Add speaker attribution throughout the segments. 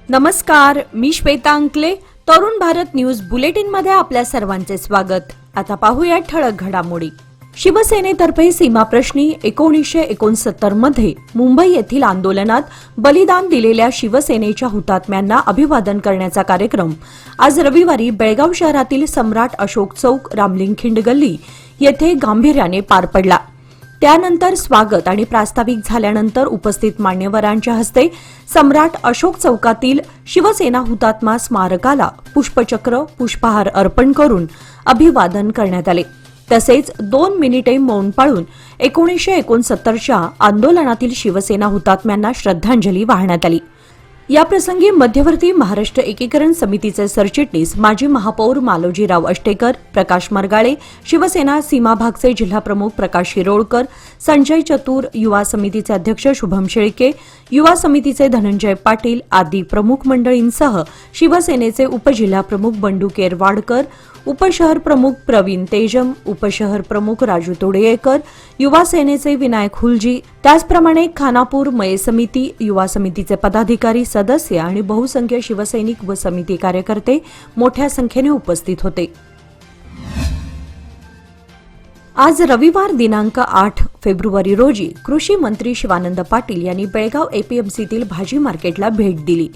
Speaker 1: नमस्कार, मी श्वेता अंकले. Tarun Bharat news bulletin मध्ये आपल्या सर्वांचे स्वागत. आता पाहूया ठळक घडामोडी. शिवसेनेतर्फे सीमाप्रश्नी 1969 मध्ये मुंबई येथील आंदोलनात बलिदान दिलेल्या शिवसेनेच्या हुतात्म्यांना अभिवादन करण्याचा कार्यक्रम आज रविवारी बेळगाव शहरातील सम्राट अशोक चौक रामलिंगखिंड गल्ली येथे गांभीर्याने पार पडला. त्यानंतर स्वागत आणि प्रास्ताविक झाल्यानंतर उपस्थित मान्यवरांच्या हस्ते सम्राट अशोक चौकातील शिवसेना हुतात्मा स्मारकाला पुष्पचक्र पुष्पहार अर्पण करून अभिवादन करण्यात आले. तसेच 2 मिनिटे मौन पाळून 1969च्या आंदोलनातील शिवसेना हुतात्म्यांना श्रद्धांजली वाहण्यात आली. याप्रसंगी मध्यवर्ती महाराष्ट्र एकीकरण समितीचे सरचिटणीस माजी महापौर मालोजीराव अष्टेकर, प्रकाश मरगाळे, शिवसेना सीमाभागचे जिल्हाप्रमुख प्रकाश शिरोळकर, संजय चतुर, युवा समितीचे अध्यक्ष शुभम शेळके, युवा समितीचे धनंजय पाटील आदी प्रमुख मंडळींसह शिवसेनेचे उपजिल्हाप्रमुख बंडू केरवाडकर, उपशहर प्रमुख प्रवीण तेजम, उपशहर प्रमुख राजू तोडेकर, युवा सेनेचे विनायक हुलजी, त्याचप्रमाणे खानापूर मय समिती, युवा समितीचे पदाधिकारी, सदस्य आणि बहुसंख्य शिवसैनिक व समिती कार्यकर्ते मोठ्या संख्येने उपस्थित होते. आज रविवार दिनांक 8 फेब्रुवारी रोजी कृषी मंत्री शिवानंद पाटील यांनी बेळगाव एपीएमसीतील भाजी मार्केटला भेट दिली.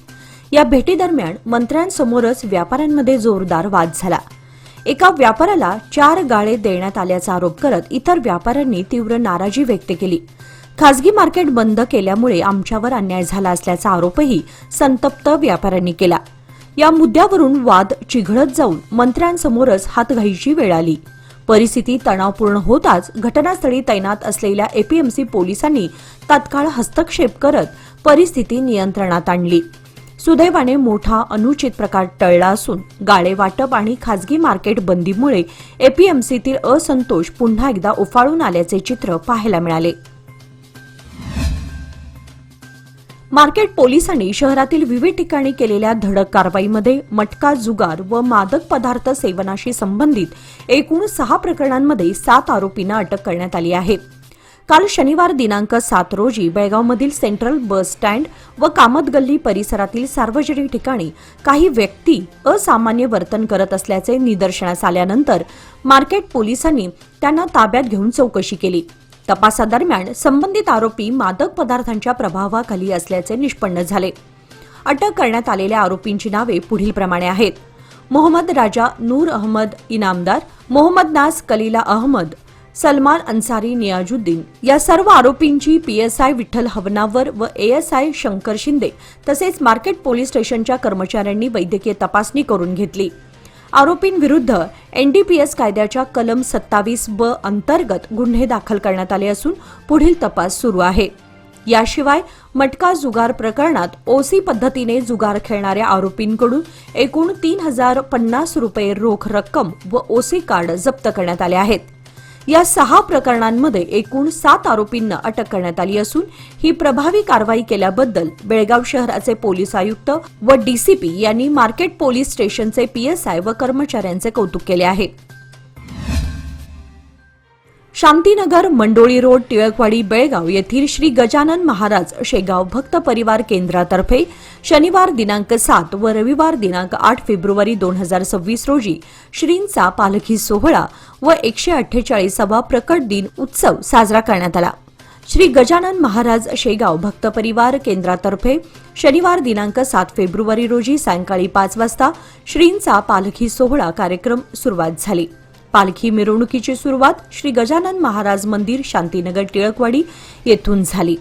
Speaker 1: या भेटीदरम्यान मंत्र्यांसमोरच व्यापाऱ्यांमध्ये जोरदार वाद झाला. एका व्यापाऱ्याला 4 गाळे देण्यात आल्याचा आरोप करत इतर व्यापाऱ्यांनी तीव्र नाराजी व्यक्त केली. खासगी मार्केट बंद केल्यामुळे आमच्यावर अन्याय झाला असल्याचा आरोपही संतप्त व्यापाऱ्यांनी केला. या मुद्द्यावरून वाद चिघळत जाऊन मंत्र्यांसमोरच हातघाईची वेळ आली. परिस्थिती तणावपूर्ण होताच घटनास्थळी तैनात असलेल्या एपीएमसी पोलिसांनी तात्काळ हस्तक्षेप करत परिस्थिती नियंत्रणात आणली. सुदैवाने मोठा अनुचित प्रकार टळला असून गाळे वाटप आणि खासगी मार्केट बंदीमुळे एपीएमसीतील असंतोष पुन्हा एकदा उफाळून आल्याचे चित्र पाहायला मिळाले. मार्केट पोलिसांनी शहरातील विविध ठिकाणी केलेल्या धडक कारवाईमध्ये मटका, जुगार व मादक पदार्थ सेवनाशी संबंधित एकूण 6 प्रकरणांमध्ये 7 आरोपींना अटक करण्यात आली आहे. काल शनिवार दिनांक 7 रोजी बेळगावमधील सेंट्रल बस स्टँड व कामत गल्ली परिसरातील सार्वजनिक ठिकाणी काही व्यक्ती असामान्य वर्तन करत असल्याचे निदर्शनास आल्यानंतर मार्केट पोलिसांनी त्यांना ताब्यात घेऊन चौकशी केली. तपासादरम्यान संबंधित आरोपी मादक पदार्थांच्या प्रभावाखाली असल्याचे निष्पन्न झाले. अटक करण्यात आलेल्या आरोपींची नावे पुढीलप्रमाणे आहेत: मोहम्मद राजा नूर अहमद इनामदार, मोहम्मद नास कलीला अहमद, सलमान अन्सारी नियाजुद्दीन. या सर्व आरोपींची पीएसआय विठ्ठल हवनावर व एएसआय शंकर शिंदे तसेच मार्केट पोलीस स्टेशनच्या कर्मचाऱ्यांनी वैद्यकीय तपासणी करून घेतली. आरोपींविरुद्ध एनडीपीएस कायद्याच्या कलम 27(ब) अंतर्गत गुन्हे दाखल करण्यात आले असून पुढील तपास सुरू आहे. याशिवाय मटका जुगार प्रकरणात ओसी पद्धतीने जुगार खेळणाऱ्या आरोपींकडून एकूण 3050 रुपये रोख रक्कम व ओसी कार्ड जप्त करण्यात आले आहेत. या 6 प्रकरणांमध्ये एकूण 7 आरोपींना अटक करण्यात आली असून ही प्रभावी कारवाई केल्याबद्दल बेळगाव शहराचे पोलीस आयुक्त व डीसीपी यांनी मार्केट पोलीस स्टेशनचे पीएसआय व कर्मचाऱ्यांचे कौतुक केले आहे. शांतीनगर, मंडोळी रोड, टिळकवाडी, बेळगाव येथील श्री गजानन महाराज शेगाव भक्त परिवार केंद्रातर्फे शनिवार दिनांक 7 व रविवार दिनांक 8 फेब्रुवारी 2026 रोजी श्रींचा पालखी सोहळा व 148वा प्रकट दिन उत्सव साजरा करण्यात आला. श्री गजानन महाराज शेगाव भक्त परिवार केंद्रातर्फे शनिवार दिनांक 7 फेब्रुवारी रोजी सायंकाळी 5 वाजता श्रींचा पालखी सोहळा कार्यक्रम सुरुवात झाली. पालखी मिरवणुकीची सुरुवात श्री गजानन महाराज मंदिर, शांतीनगर, टिळकवाडी येथून झाली.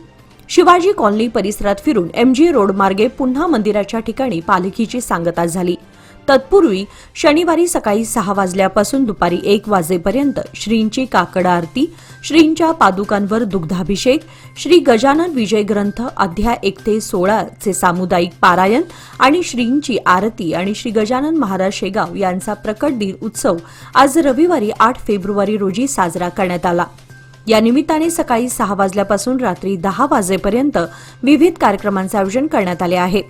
Speaker 1: शिवाजी कॉलनी परिसरात फिरून एमजी रोड मार्गे पुन्हा मंदिराच्या ठिकाणी पालखीची सांगता झाली. तत्पूर्वी शनिवारी सकाळी 6 वाजल्यापासून दुपारी 1 वाजेपर्यंत श्रींची काकड आरती, श्रींच्या पादुकांवर दुग्धाभिषेक, श्री गजानन विजय ग्रंथ अध्याय 1 ते 16 चे सामुदायिक पारायण आणि श्रींची आरती आणि श्री गजानन महाराज शेगाव यांचा प्रकट दिन उत्सव आज रविवारी 8 फेब्रुवारी रोजी साजरा करण्यात आला. या निमित्ताने सकाळी 6 वाजल्यापासून रात्री 10 वाजेपर्यंत विविध कार्यक्रमांचे आयोजन करण्यात आले आहे.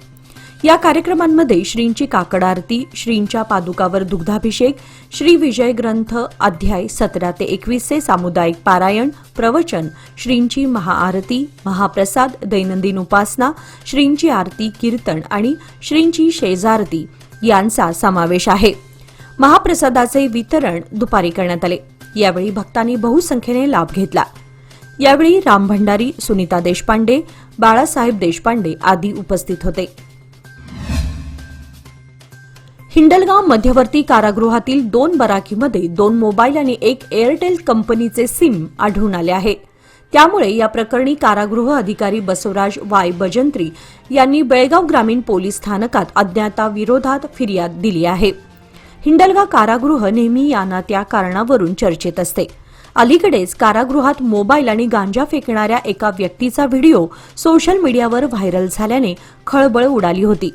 Speaker 1: या कार्यक्रमांमध्ये श्रींची काकड आरती, श्रींच्या पादुकावर दुग्धाभिषेक, श्री विजय ग्रंथ अध्याय 17 ते 21 चे सामुदायिक पारायण, प्रवचन, श्रींची महाआरती, महाप्रसाद, दैनंदिन उपासना, श्रींची आरती, कीर्तन आणि श्रींची शेजारती यांचा समावेश आहे. महाप्रसादाचे वितरण दुपारी करण्यात आले. यावेळी भक्तांनी बहुसंख्येने लाभ घेतला. यावेळी राम भंडारी, सुनीता देशपांडे, बाळासाहेब देशपांडे आदी उपस्थित होते. हिंडलगाव मध्यवर्ती कारागृहातील 2 बराकीमध्ये 2 मोबाईल आणि 1 एअरटेल कंपनीचे सिम आढळून आले आहे. त्यामुळे या प्रकरणी कारागृह अधिकारी बसवराज वाय बजंत्री यांनी बेळगाव ग्रामीण पोलीस स्थानकात अज्ञाताविरोधात फिर्याद दिली आहे. हिंडलगाव कारागृह नेहमी या ना त्या कारणावरून चर्चेत असते. अलीकडेच कारागृहात मोबाईल आणि गांजा फेकणाऱ्या एका व्यक्तीचा व्हिडिओ सोशल मीडियावर व्हायरल झाल्याने खळबळ उडाली होती.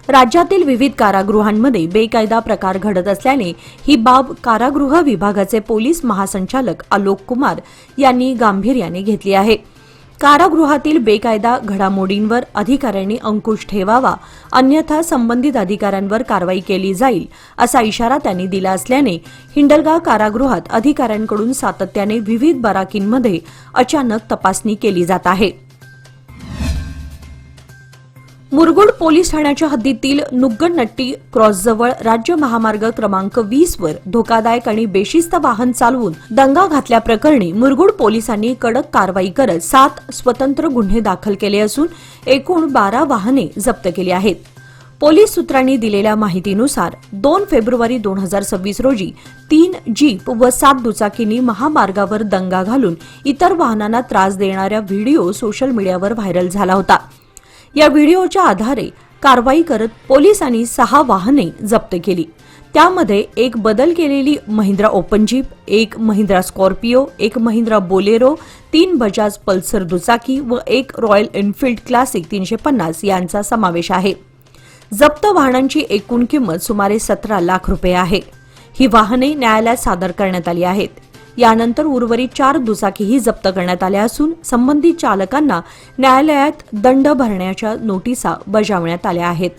Speaker 1: राज्यातील विविध कारागृहांमध्ये बेकायदा प्रकार घडत असल्याने ही बाब कारागृह विभागाचे पोलीस महासंचालक आलोक कुमार यांनी गांभीर्याने घेतली आहे. कारागृहातील बेकायदा घडामोडींवर अधिकाऱ्यांनी अंकुश ठेवावा, अन्यथा संबंधित अधिकाऱ्यांवर कारवाई केली जाईल असा इशारा त्यांनी दिला असल्याने हिंडलगाव कारागृहात अधिकाऱ्यांकडून सातत्याने विविध बराकींमध्ये अचानक तपासणी केली जात आहे. मुरगुड पोलीस ठाण्याच्या हद्दीतील नुग्गनट्टी क्रॉसजवळ राज्य महामार्ग क्रमांक 20 वर धोकादायक आणि बेशिस्त वाहन चालवून दंगा घातल्याप्रकरणी मुरगुड पोलिसांनी कडक कारवाई करत 7 स्वतंत्र गुन्हे दाखल केले असून एकूण 12 वाहने जप्त केली आहेत. पोलीस सूत्रांनी दिलेल्या माहितीनुसार 2 फेब्रुवारी 2026 रोजी 3 जीप व 7 दुचाकींनी महामार्गावर दंगा घालून इतर वाहनांना त्रास देणाऱ्या व्हिडिओ सोशल मीडियावर व्हायरल झाला होता. या व्हिडिओच्या आधारे कारवाई करत पोलिसांनी 6 वाहने जप्त केली. त्यामध्ये 1 बदल केलेली Mahindra open jeep, 1 Mahindra Scorpio, 1 Mahindra Bolero, 3 Bajaj Pulsar दुचाकी व 1 रॉयल एनफील्ड क्लासिक 350 यांचा समावेश आहे. जप्त वाहनांची एकूण किंमत सुमारे 17 लाख रुपये आहे. ही वाहने न्यायालयात सादर करण्यात आली आहेत. यानंतर उर्वरित 4 दुचाकीही जप्त करण्यात आल्या असून संबंधित चालकांना न्यायालयात दंड भरण्याच्या नोटिसा बजावण्यात आल्या आहेत.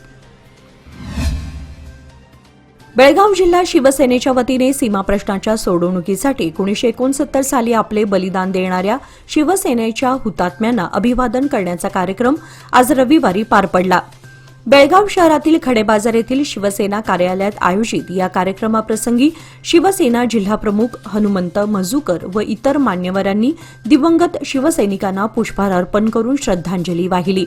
Speaker 1: बेळगाव जिल्हा शिवसेनेच्या वतीने सीमा प्रश्नाच्या सोडवणुकीसाठी 1969 साली आपले बलिदान देणाऱ्या शिवसेनेच्या हुतात्म्यांना अभिवादन करण्याचा कार्यक्रम आज रविवारी पार पडला. बेळगाव शहरातील खडेबाजार येथील शिवसेना कार्यालयात आयोजित या कार्यक्रमाप्रसंगी शिवसेना जिल्हाप्रमुख हनुमंत मजूकर व इतर मान्यवरांनी दिवंगत शिवसैनिकांना पुष्पहार अर्पण करून श्रद्धांजली वाहिली.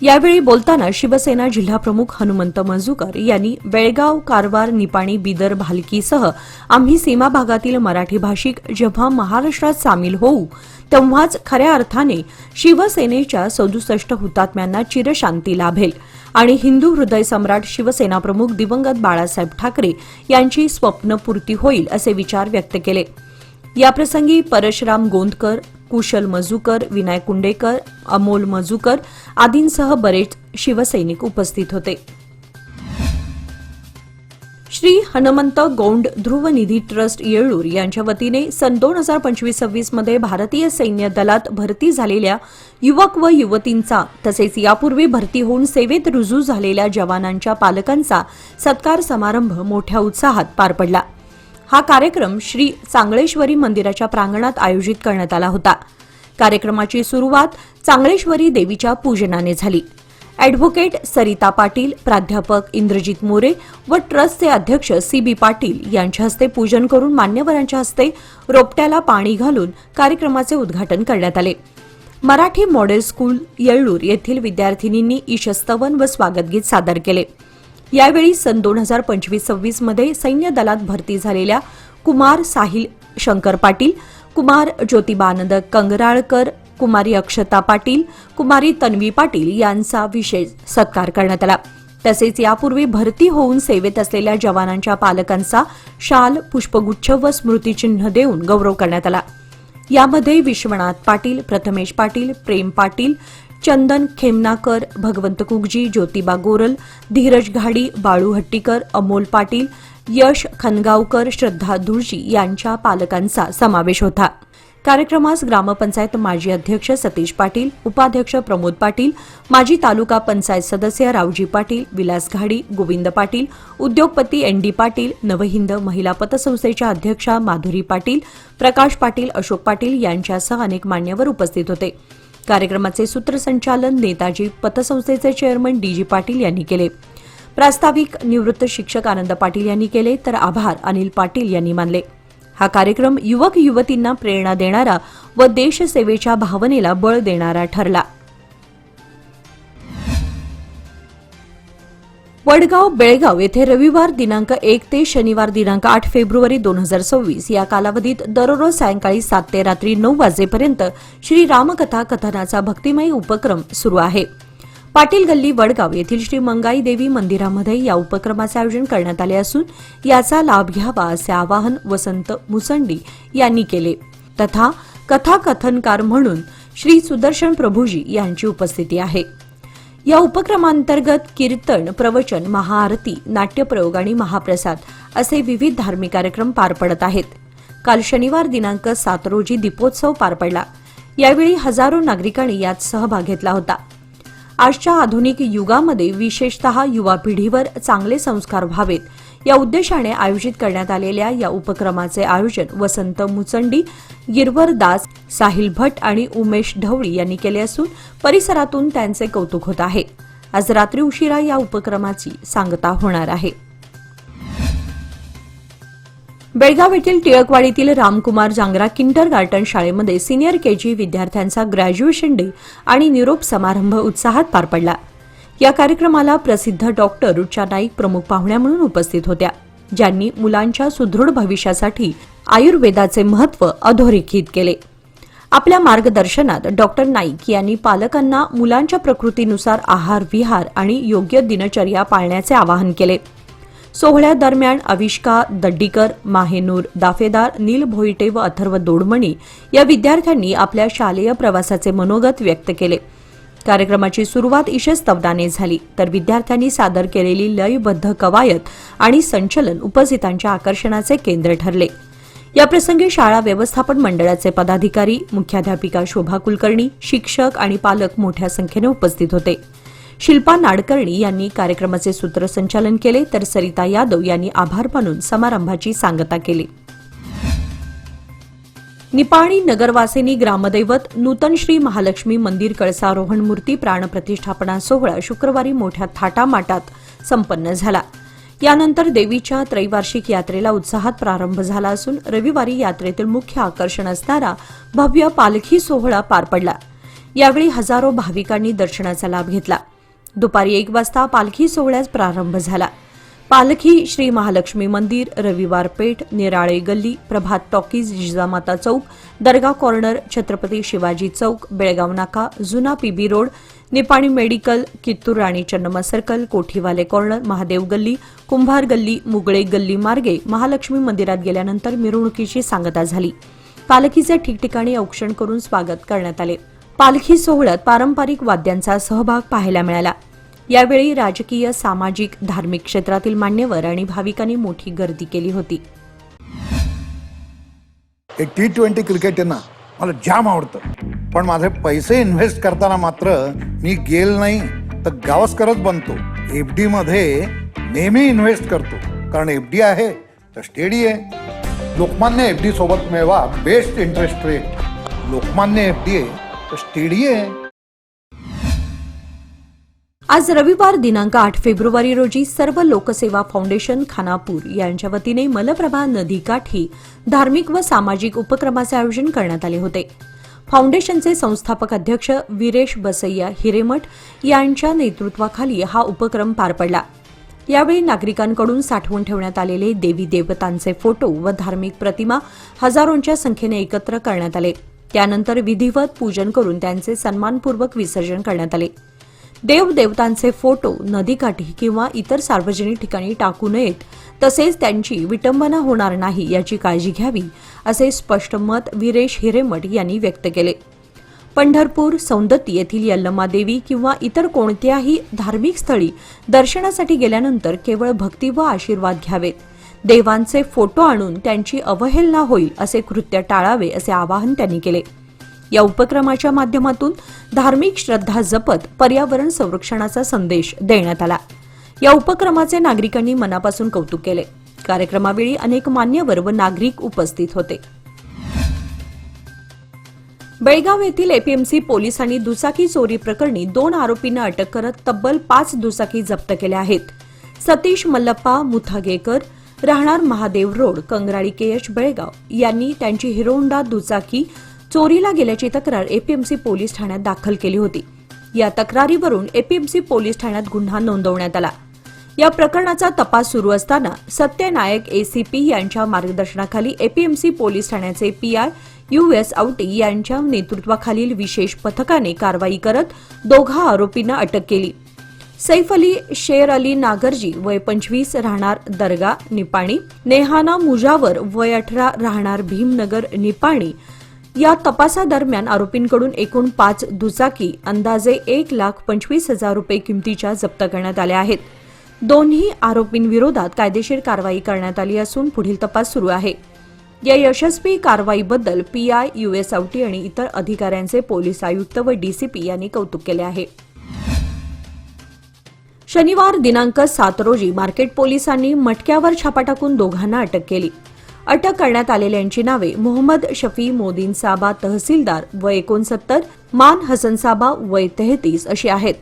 Speaker 1: यावेळी बोलताना शिवसेना जिल्हाप्रमुख हनुमंत मजूकर यांनी बेळगाव, कारवार, निपाणी, बिदर, भालकीसह आम्ही सीमा भागातील मराठी भाषिक जेव्हा महाराष्ट्रात सामील होऊ तेव्हाच खऱ्या अर्थाने शिवसेनेच्या 67 हुतात्म्यांना चिरशांती लाभेल आणि हिंदू हृदय सम्राट शिवसेना प्रमुख दिवंगत बाळासाहेब ठाकरे यांची स्वप्नपूर्ती होईल असे विचार व्यक्त केले. याप्रसंगी परशुराम गोंदकर, कुशल मजूकर, विनाय कुंडेकर, अमोल मजूकर आदींसह बरेच शिवसैनिक उपस्थित होते. श्री हनुमंत गौंड ध्रुव निधी ट्रस्ट येळ्ळूर यांच्या वतीने सन 2025-26 मध्ये भारतीय सैन्य दलात भरती झालेल्या युवक व युवतींचा तसेच यापूर्वी भरती होऊन सेवेत रुजू झालेल्या जवानांच्या पालकांचा सत्कार समारंभ मोठ्या उत्साहात पार पडला. हा कार्यक्रम श्री चांगळेश्वरी मंदिराच्या प्रांगणात आयोजित करण्यात आला होता. कार्यक्रमाची सुरुवात चांगळेश्वरी देवीच्या पूजनाने झाली. अॅडव्होकेट सरिता पाटील, प्राध्यापक इंद्रजित मोरे व ट्रस्टचे अध्यक्ष CB पाटील यांच्या हस्ते पूजन करून मान्यवरांच्या हस्ते रोपट्याला पाणी घालून कार्यक्रमाचे उद्घाटन करण्यात आले. मराठी मॉडेल स्कूल येळ्ळूर येथील विद्यार्थिनींनी ईशस्तवन व स्वागतगीत सादर केले. यावेळी सन 2025-26 मध्ये सैन्य दलात भरती झालेल्या कुमार साहिल शंकर पाटील, कुमार ज्योतिबानंद कंगराळकर, कुमारी अक्षता पाटील, कुमारी तन्वी पाटील यांचा विशेष सत्कार करण्यात आला. तसेच यापूर्वी भरती होऊन सेवेत असलेल्या जवानांच्या पालकांचा शाल, पुष्पगुच्छ व स्मृतिचिन्ह देऊन गौरव करण्यात आला. यामध्ये विश्वनाथ पाटील, प्रथमेश पाटील, प्रेम पाटील, चंदन खेमनाकर, भगवंत कुगजी, ज्योतिबा गोरल, धीरज घाडी, बाळू हट्टीकर, अमोल पाटील, यश खनगावकर, श्रद्धा धुळशी यांच्या पालकांचा समावेश होता. कार्यक्रमास ग्रामपंचायत माजी अध्यक्ष सतीश पाटील, उपाध्यक्ष प्रमोद पाटील, माजी तालुका पंचायत सदस्य रावजी पाटील, विलास घाडी, गोविंद पाटील, उद्योगपती एनडी पाटील, नवहिंद महिला पतसंस्थेच्या अध्यक्षा माधुरी पाटील, प्रकाश पाटील, अशोक पाटील यांच्यासह अनेक मान्यवर उपस्थित होते. कार्यक्रमाचे सूत्रसंचालन नेताजी पतसंस्थेचे चेअरमन डीजी पाटील यांनी केले. प्रास्ताविक निवृत्त शिक्षक आनंद पाटील यांनी केले, तर आभार अनिल पाटील यांनी मानले. हा कार्यक्रम युवक युवतींना प्रेरणा देणारा व देशसेवेच्या भावनेला बळ देणारा ठरला. वडगाव बेळगाव येथे रविवार दिनांक 1 ते शनिवार दिनांक 8 फेब्रुवारी 2026 या कालावधीत दररोज सायंकाळी 7 ते रात्री 9 वाजेपर्यंत श्री रामकथा कथनाचा भक्तिमय उपक्रम सुरू आहे. पाटील गल्ली वडगाव येथील श्री मंगाई देवी मंदिरामध्ये या उपक्रमाचे आयोजन करण्यात आले असून याचा लाभ घ्यावा असे आवाहन वसंत मुसंडी यांनी केले. तथा कथाकथनकार म्हणून श्री सुदर्शन प्रभूजी यांची उपस्थिती आहे. या उपक्रमांतर्गत कीर्तन, प्रवचन, महाआरती, नाट्यप्रयोग आणि महाप्रसाद असे विविध धार्मिक कार्यक्रम पार पडत आहेत. काल शनिवार दिनांक 7 रोजी दीपोत्सव पार पडला. यावेळी हजारो नागरिकांनी यात सहभाग घेतला होता. आजच्या आधुनिक युगामध्ये विशेषतः युवा पिढीवर चांगले संस्कार व्हावेत या उद्देशाने आयोजित करण्यात आलेल्या या उपक्रमाचे आयोजन वसंत मुचंडी, गिरवर दास, साहिल भट आणि उमेश ढवळी यांनी केले असून परिसरातून त्यांचे कौतुक होत आहे. आज रात्री उशिरा या उपक्रमाची सांगता होणार आहे. बेळगाव येथील टिळकवाडीतील रामकुमार जांगरा किंडरगार्टन शाळेमध्ये सिनियर केजी विद्यार्थ्यांचा ग्रॅज्युएशन डे आणि निरोप समारंभ उत्साहात पार पडला. या कार्यक्रमाला प्रसिद्ध डॉक्टर रुचा नाईक प्रमुख पाहुण्या म्हणून उपस्थित होत्या, ज्यांनी मुलांच्या सुदृढ भविष्यासाठी आयुर्वेदाचे महत्त्व अधोरेखित केले. आपल्या मार्गदर्शनात डॉक्टर नाईक यांनी पालकांना मुलांच्या प्रकृतीनुसार आहार विहार आणि योग्य दिनचर्या पाळण्याचे आवाहन केले. सोहळ्यादरम्यान अविष्का दड्डीकर, माहेनूर दाफेदार, नील भोईटे व अथर्व दोडमणी या विद्यार्थ्यांनी आपल्या शालेय प्रवासाचे मनोगत व्यक्त केले. कार्यक्रमाची सुरुवात ईशस्तवदाने झाली, तर विद्यार्थ्यांनी सादर केलेली लयबद्ध कवायत आणि संचलन उपस्थितांच्या आकर्षणाचे केंद्र ठरले. याप्रसंगी शाळा व्यवस्थापन मंडळाचे पदाधिकारी, मुख्याध्यापिका शोभा कुलकर्णी, शिक्षक आणि पालक मोठ्या संख्येने उपस्थित होते. शिल्पा नाडकर्णी यांनी कार्यक्रमाचे सूत्रसंचालन केले, तर सरिता यादव यांनी आभार मानून समारंभाची सांगता केली. निपाणी नगरवासिनी ग्रामदैवत नूतन श्री महालक्ष्मी मंदिर कळसारोहण मूर्ती प्राणप्रतिष्ठापना सोहळा शुक्रवारी मोठ्या थाटामाटात संपन्न झाला. यानंतर देवीच्या त्रैवार्षिक यात्रेला उत्साहात प्रारंभ झाला असून रविवारी यात्रेतील मुख्य आकर्षण असणारा भव्य पालखी सोहळा पार पडला. यावेळी हजारो भाविकांनी दर्शनाचा लाभ घेतला. दुपारी 1 वाजता पालखी सोहळ्यास प्रारंभ झाला. पालखी श्री महालक्ष्मी मंदिर, रविवार Peth, Nirale Galli, Prabhat talkies, Jijamata Chowk, Dargah corner, Chhatrapati Shivaji Chowk, Belgaum Naka, Juna PB road, Nipani medical, Kittur Rani Chennamma circle, Kothiwale corner, Mahadev Galli, Kumbhar गल्ली, मुगळे गल्ली मार्गे महालक्ष्मी मंदिरात गेल्यानंतर मिरवणुकीची सांगता झाली. पालखीचे ठिकठिकाणी औक्षण करून स्वागत करण्यात आले. पालखी सोहळ्यात पारंपरिक वाद्यांचा सहभाग पाहायला मिळाला. यावेळी राजकीय, सामाजिक, धार्मिक क्षेत्रातील मान्यवर आणि भाविकांनी मोठी गर्दी केली होती.
Speaker 2: T20 क्रिकेट आहे ना, मला जाम आवडतं, पण माझे पैसे इन्व्हेस्ट करताना मात्र मी गेल नाही तर गावस्करच बनतो. FD मध्ये नेहमी इन्व्हेस्ट करतो, कारण FD आहे तर स्टेडी आहे. लोकमान्य FD सोबत मिळवा best interest rate. Lokmanya FD आहे तर स्टेडी आहे.
Speaker 1: आज रविवार दिनांक 8 फेब्रुवारी रोजी सर्व लोकसेवा फाउंडेशन खानापूर यांच्या वतीने मलप्रभा नदीकाठी धार्मिक व सामाजिक उपक्रमाचे आयोजन करण्यात आले होते. फाउंडेशनचे संस्थापक अध्यक्ष वीरेश बसय्या हिरेमठ यांच्या नेतृत्वाखाली हा उपक्रम पार पडला. यावेळी नागरिकांकडून साठवून ठेवण्यात आलेले देवी देवतांचे फोटो व धार्मिक प्रतिमा हजारोंच्या संख्येने एकत्र करण्यात आले. त्यानंतर विधिवत पूजन करून त्यांचे सन्मानपूर्वक विसर्जन करण्यात आले. देवदेवतांचे फोटो नदीकाठी किंवा इतर सार्वजनिक ठिकाणी टाकू नयेत, तसेच त्यांची विटंबना होणार नाही याची काळजी घ्यावी, असे स्पष्ट मत वीरेश हिरेमठ यांनी व्यक्त केले. पंढरपूर, सौंदत्ती येथील यल्लमा देवी किंवा इतर कोणत्याही धार्मिक स्थळी दर्शनासाठी गेल्यानंतर केवळ भक्ती व आशीर्वाद घ्यावेत. देवांचे फोटो आणून त्यांची अवहेलना होईल असे कृत्य टाळावे असे आवाहन त्यांनी केले. या उपक्रमाच्या माध्यमातून धार्मिक श्रद्धा जपत पर्यावरण संरक्षणाचा संदेश देण्यात आला. या उपक्रमाचे नागरिकांनी मनापासून कौतुक केले. कार्यक्रमावेळी अनेक मान्यवर व नागरिक उपस्थित होते. बेळगाव येथील एपीएमसी पोलिसांनी दुचाकी चोरी प्रकरणी 2 आरोपींना अटक करत तब्बल 5 दुचाकी जप्त केल्या आहेत. सतीश मल्लप्पा मुथागेकर, राहणार महादेव रोड, कंगराळी केएच, बेळगाव यांनी त्यांची हिरो होंडा दुचाकी चोरीला गेल्याची तक्रार एपीएमसी पोलीस ठाण्यात दाखल केली होती. या तक्रारीवरून एपीएमसी पोलीस ठाण्यात गुन्हा नोंदवण्यात आला. या प्रकरणाचा तपास सुरू असताना सत्यनायक एसीपी यांच्या मार्गदर्शनाखाली एपीएमसी पोलीस ठाण्याचे पीआय यूएस आवटी यांच्या नेतृत्वाखालील विशेष पथकाने कारवाई करत 2 आरोपींना अटक केली. सैफ अली शेर अली नागरजी वय 25 राहणार दर्गा निपाणी, नेहाना मुजावर वय 18 राहणार भीमनगर निपाणी. या तपासादरम्यान आरोपींकडून एकूण 5 दुचाकी अंदाजे 1,25,000 रुपये किमतीच्या जप्त करण्यात आल्या आहेत. दोन्ही आरोपींविरोधात कायदेशीर कारवाई करण्यात आली असून पुढील तपास सुरू आहे. या यशस्वी कारवाईबद्दल पीआय यूएस आवटी आणि इतर अधिकाऱ्यांचे पोलीस आयुक्त व डीसीपी यांनी कौतुक केले आहे. शनिवार दिनांक 7 रोजी मार्केट पोलिसांनी मटक्यावर छापा टाकून 2 अटक केली. अटक करण्यात आलेल्यांची नावे मोहम्मद शफी मोदीन साबा तहसीलदार वय 69, मान हसन साबा वय 33 अशी आहेत.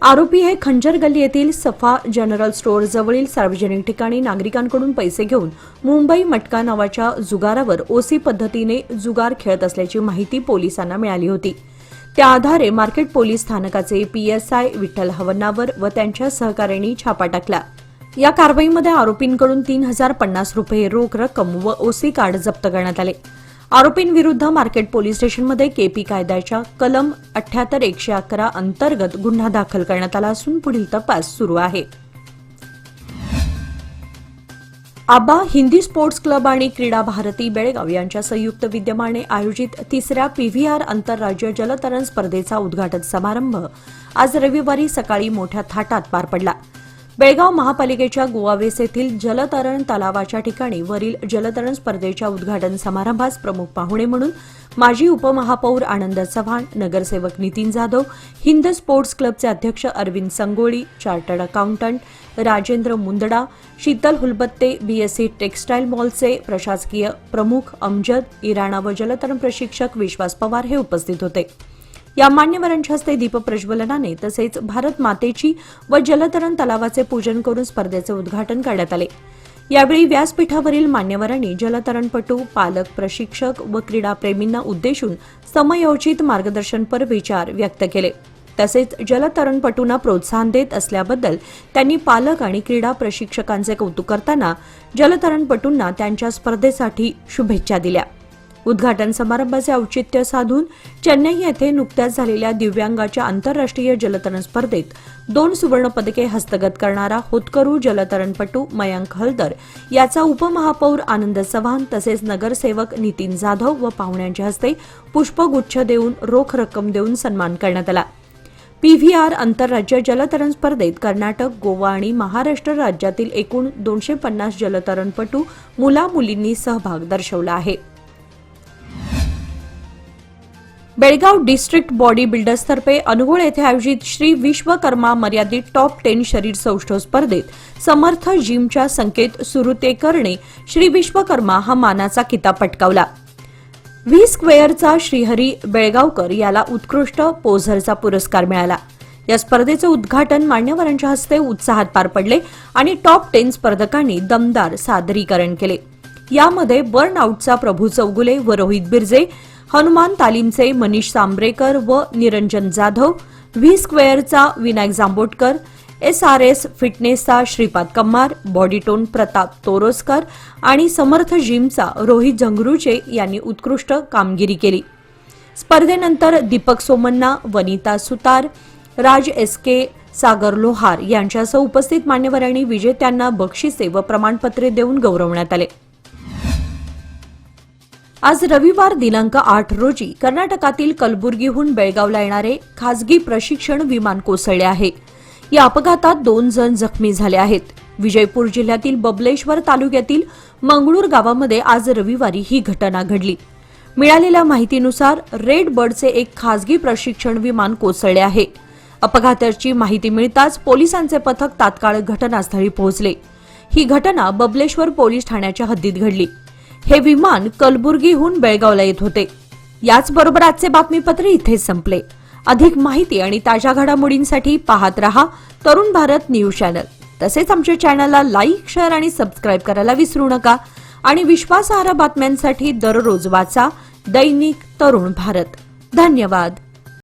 Speaker 1: आरोपी हे खंजर गल्ली येथील सफा जनरल स्टोअर जवळील सार्वजनिक ठिकाणी नागरिकांकडून पैसे घेऊन मुंबई मटका नावाच्या जुगारावर ओसी पद्धतीने जुगार खेळत असल्याची माहिती पोलिसांना मिळाली होती. त्या आधारे मार्केट पोलीस स्थानकाचे पीएसआय विठ्ठल हवनावर व त्यांच्या सहकाऱ्यांनी छापा टाकला. या कारवाईमध्ये आरोपींकडून 3,050 रुपये रोख रक्कम व ओसी कार्ड जप्त करण्यात आले. आरोपींविरुद्ध मार्केट पोलीस स्टेशनमध्ये केपी कायद्याच्या कलम 78-111 अंतर्गत गुन्हा दाखल करण्यात आला असून पुढील तपास सुरू आहे. आबा हिंदी स्पोर्ट्स क्लब आणि क्रीडा भारती बेळगाव यांच्या संयुक्त विद्यमाने आयोजित 3ऱ्या पीव्हीआर आंतरराज्य जलतरण स्पर्धेचा उद्घाटन समारंभ आज रविवारी सकाळी मोठ्या थाटात पार पडला. बेळगाव महापालिकेच्या गोवावेस येथील जलतरण तलावाच्या ठिकाणी वरील जलतरण स्पर्धेच्या उद्घाटन समारंभास प्रमुख पाहुणे म्हणून माजी उपमहापौर आनंद चव्हाण, नगरसेवक नितीन जाधव, हिंद स्पोर्ट्स क्लबचे अध्यक्ष Arvind Sangoli, chartered accountant Rajendra Mundada, Sheetal Hulbatte, BSc textile मॉलचे प्रशासकीय प्रमुख अमजद इराणा व जलतरण प्रशिक्षक विश्वास पवार हे उपस्थित होते. या मान्यवरांच्या हस्ते दीपप्रज्वलनाने तसेच भारत मातेची व जलतरण तलावाचे पूजन करून स्पर्धेचे उद्घाटन करण्यात आले. यावेळी व्यासपीठावरील मान्यवरांनी जलतरणपटू, पालक, प्रशिक्षक व क्रीडाप्रेमींना उद्देशून समयोचित मार्गदर्शनपर विचार व्यक्त केले. तसेच जलतरणपटूंना प्रोत्साहन देत असल्याबद्दल त्यांनी पालक आणि क्रीडा प्रशिक्षकांचे कौतुक करताना जलतरणपटूंना त्यांच्या स्पर्धेसाठी शुभेच्छा दिल्या. उद्घाटन समारंभाचे औचित्य साधून चेन्नई येथे नुकत्याच झालेल्या दिव्यांगाच्या आंतरराष्ट्रीय जलतरण स्पर्धेत 2 सुवर्णपदके हस्तगत करणारा होतकरू जलतरणपटू मयांक हलदर याचा उपमहापौर आनंद चव्हाण तसेच नगरसेवक नितीन जाधव व पाहुण्यांच्या हस्ते पुष्पगुच्छ देऊन रोख रक्कम देऊन सन्मान करण्यात आला. पीव्हीआर आंतरराज्य जलतरण स्पर्धेत कर्नाटक, गोवा आणि महाराष्ट्र राज्यातील एकूण 250 जलतरणपटू मुला-मुलींनी सहभाग दर्शवला आहे. बेळगाव डिस्ट्रिक्ट बॉडी बिल्डर्सतर्फे अनुगोळ येथे आयोजित श्री विश्वकर्मा मर्यादित टॉप 10 शरीर सौष्ठव स्पर्धेत समर्थ जिमच्या संकेत सुरुतेकरने श्री विश्वकर्मा हा मानाचा किताब पटकावला. व्ही स्क्वेअरचा श्रीहरी बेळगावकर याला उत्कृष्ट पोझरचा पुरस्कार मिळाला. या स्पर्धेचे उद्घाटन मान्यवरांच्या हस्ते उत्साहात पार पडले आणि टॉप 10 स्पर्धकांनी दमदार सादरीकरण केले. यामध्ये बर्नआउटचा प्रभू चौगुले व रोहित बिर्जे, हनुमान तालीमचे मनीष सांब्रेकर व निरंजन जाधव, व्ही स्क्वेअरचा विनायक जांबोटकर, एसआरएस फिटनेसचा श्रीपाद कम्मार, बॉडीटोन प्रताप तोरोसकर आणि समर्थ जिमचा रोहित झंगरूचे यांनी उत्कृष्ट कामगिरी केली. स्पर्धेनंतर दीपक सोमन्ना, वनिता सुतार, राज एसके, सागर लोहार यांच्यासह उपस्थित मान्यवरांनी विजेत्यांना बक्षिसे व प्रमाणपत्रे देऊन गौरवण्यात आले. आज रविवार दिनांक 8 रोजी कर्नाटकातील कलबुर्गीहून बेळगावला येणारे खासगी प्रशिक्षण विमान कोसळले आहे. या अपघातात 2 जण जखमी झाले आहेत. विजयपूर जिल्ह्यातील बबलेश्वर तालुक्यातील मंगळूर गावामध्ये आज रविवारी ही घटना घडली. मिळालेल्या माहितीनुसार रेड बर्डचे एक खासगी प्रशिक्षण विमान कोसळले आहे. अपघाताची माहिती मिळताच पोलिसांचे पथक तात्काळ घटनास्थळी पोहोचले. ही घटना बबलेश्वर पोलीस ठाण्याच्या हद्दीत घडली. हे विमान कलबुर्गीहून बेळगावला येत होते. याचबरोबर आजचे बातमीपत्र इथेच संपले. अधिक माहिती आणि ताज्या घडामोडींसाठी पाहत रहा तरुण भारत न्यूज चॅनल. तसेच आमच्या चॅनलला लाईक, शेअर आणि सबस्क्राईब करायला विसरू नका. आणि विश्वासार्ह बातम्यांसाठी दररोज वाचा दैनिक तरुण भारत. धन्यवाद.